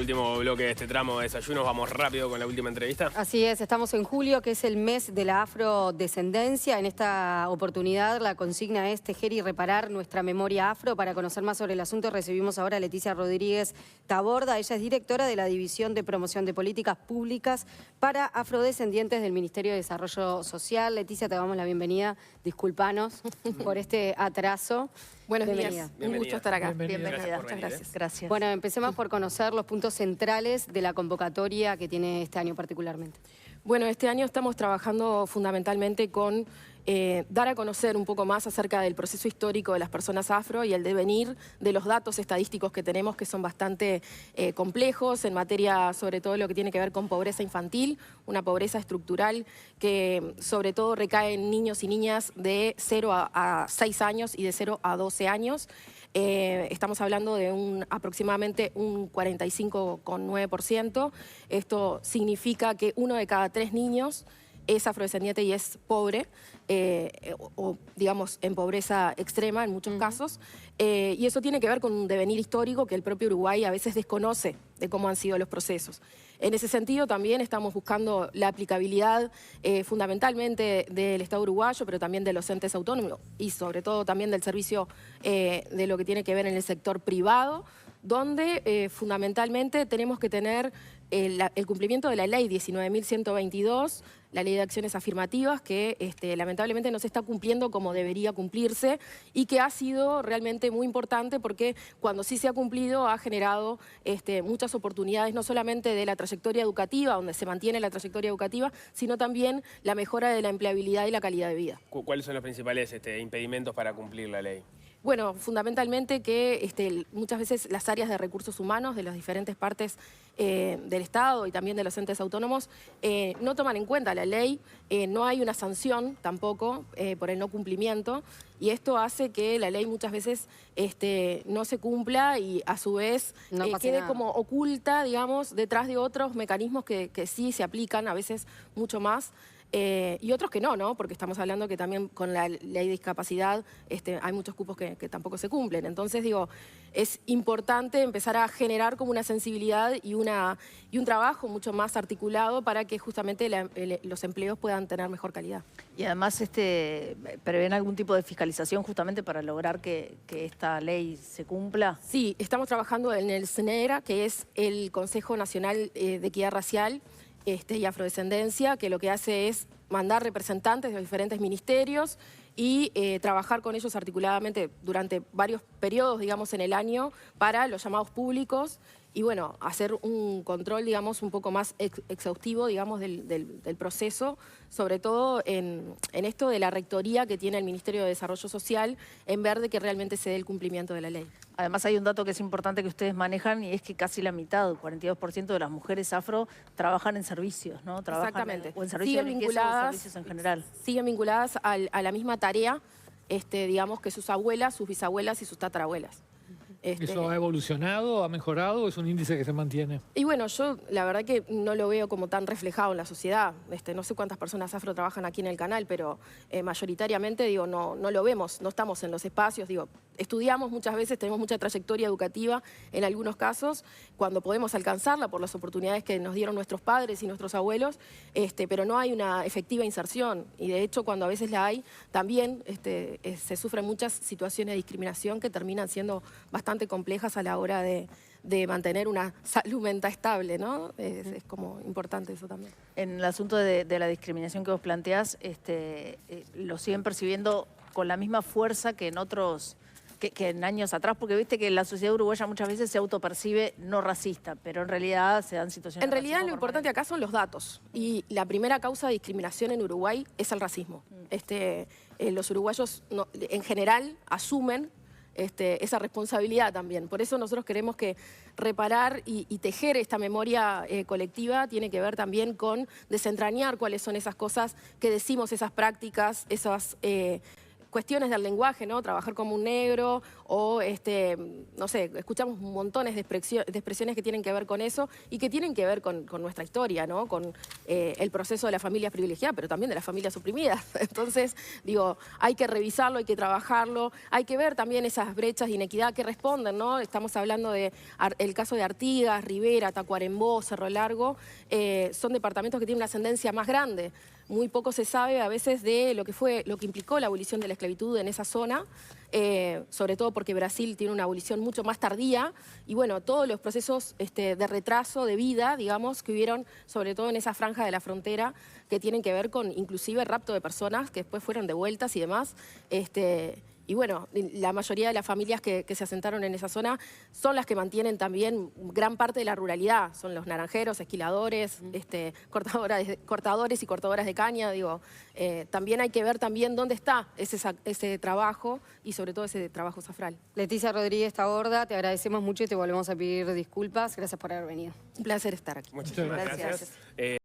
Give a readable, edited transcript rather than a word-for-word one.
último bloque de este tramo de desayunos. Vamos rápido con la última entrevista. Así es, estamos en julio, que es el mes de la afrodescendencia. En esta oportunidad la consigna es tejer y reparar nuestra memoria afro. Para conocer más sobre el asunto recibimos ahora a Leticia Rodríguez Taborda. Ella es directora de la División de Promoción de Políticas Públicas para Afrodescendientes del Ministerio de Desarrollo Social. Leticia, te damos la bienvenida. Disculpanos por este atraso. Buenos Bienvenida. días, un gusto estar acá. Bienvenida. Muchas gracias. Gracias. Bueno, empecemos por conocer los puntos centrales de la convocatoria que tiene este año particularmente. Bueno, este año estamos trabajando fundamentalmente con dar a conocer un poco más acerca del proceso histórico de las personas afro y el devenir de los datos estadísticos que tenemos, que son bastante complejos en materia, sobre todo lo que tiene que ver con pobreza infantil, una pobreza estructural que sobre todo recae en niños y niñas de 0 a 6 años y de 0 a 12 años. Estamos hablando de aproximadamente un 45,9%. Esto significa que 1 de cada 3 niños es afrodescendiente y es pobre, o digamos en pobreza extrema en muchos casos, y eso tiene que ver con un devenir histórico que el propio Uruguay a veces desconoce de cómo han sido los procesos. En ese sentido también estamos buscando la aplicabilidad fundamentalmente del Estado uruguayo, pero también de los entes autónomos y sobre todo también del servicio de lo que tiene que ver en el sector privado, donde fundamentalmente tenemos que tener el cumplimiento de la ley 19.122, la ley de acciones afirmativas, que lamentablemente no se está cumpliendo como debería cumplirse y que ha sido realmente muy importante porque cuando sí se ha cumplido ha generado muchas oportunidades, no solamente de la trayectoria educativa, donde se mantiene la trayectoria educativa, sino también la mejora de la empleabilidad y la calidad de vida. ¿Cuáles son los principales impedimentos para cumplir la ley? Bueno, fundamentalmente que muchas veces las áreas de recursos humanos de las diferentes partes del Estado y también de los entes autónomos no toman en cuenta la ley, no hay una sanción tampoco por el no cumplimiento y esto hace que la ley muchas veces no se cumpla y a su vez quede nada. como oculta, digamos, detrás de otros mecanismos que sí se aplican, a veces mucho más. Y otros que no, porque estamos hablando que también con la ley de discapacidad hay muchos cupos que tampoco se cumplen. Entonces, digo, es importante empezar a generar como una sensibilidad y un trabajo mucho más articulado para que justamente los empleos puedan tener mejor calidad. Y además prevén algún tipo de fiscalización justamente para lograr que esta ley se cumpla. Sí, estamos trabajando en el CNERA, que es el Consejo Nacional de Equidad Racial y Afrodescendencia, que lo que hace es mandar representantes de los diferentes ministerios y trabajar con ellos articuladamente durante varios periodos, digamos, en el año para los llamados públicos y, bueno, hacer un control, digamos, un poco más exhaustivo, digamos, del proceso, sobre todo en esto de la rectoría que tiene el Ministerio de Desarrollo Social en ver de que realmente se dé el cumplimiento de la ley. Además hay un dato que es importante que ustedes manejan y es que casi la mitad, el 42% de las mujeres afro trabajan en servicios, ¿no? Trabajan Exactamente. o en servicios de limpieza o en servicios en general. Siguen vinculadas a la misma tarea, digamos, que sus abuelas, sus bisabuelas y sus tatarabuelas. ¿Eso ha evolucionado, ha mejorado o es un índice que se mantiene? Y bueno, yo la verdad que no lo veo como tan reflejado en la sociedad. No sé cuántas personas afro trabajan aquí en el canal, pero mayoritariamente, digo, no lo vemos, no estamos en los espacios, digo, estudiamos muchas veces, tenemos mucha trayectoria educativa en algunos casos, cuando podemos alcanzarla por las oportunidades que nos dieron nuestros padres y nuestros abuelos, pero no hay una efectiva inserción. Y de hecho, cuando a veces la hay, también se sufren muchas situaciones de discriminación que terminan siendo bastante complejas a la hora de mantener una salud mental estable, ¿no? Es como importante eso también. En el asunto de la discriminación que vos planteás, lo siguen percibiendo con la misma fuerza que en otros... Que en años atrás, porque viste que la sociedad uruguaya muchas veces se autopercibe no racista, pero en realidad se dan situaciones... En realidad lo importante acá son los datos y la primera causa de discriminación en Uruguay es el racismo. Los uruguayos en general asumen esa responsabilidad también. Por eso nosotros queremos que reparar y tejer esta memoria colectiva tiene que ver también con desentrañar cuáles son esas cosas que decimos, esas prácticas, esas cuestiones del lenguaje, ¿no? Trabajar como un negro o, no sé, escuchamos montones de expresiones que tienen que ver con eso y que tienen que ver con nuestra historia, ¿no? Con el proceso de la familia privilegiada, pero también de las familias oprimidas. Entonces, digo, hay que revisarlo, hay que trabajarlo, hay que ver también esas brechas de inequidad que responden, ¿no? Estamos hablando del caso de Artigas, Rivera, Tacuarembó, Cerro Largo, son departamentos que tienen una ascendencia más grande. Muy poco se sabe a veces de lo que implicó la abolición de la esclavitud en esa zona, sobre todo porque Brasil tiene una abolición mucho más tardía y bueno, todos los procesos de retraso de vida, digamos, que hubieron sobre todo en esa franja de la frontera que tienen que ver con inclusive rapto de personas que después fueron devueltas y demás. Y bueno, la mayoría de las familias que se asentaron en esa zona son las que mantienen también gran parte de la ruralidad. Son los naranjeros, esquiladores, cortadores y cortadoras de caña. Digo, también hay que ver también dónde está ese trabajo y sobre todo ese trabajo zafral. Leticia Rodríguez Taborda, te agradecemos mucho y te volvemos a pedir disculpas. Gracias por haber venido. Un placer estar aquí. Muchísimas Gracias. gracias.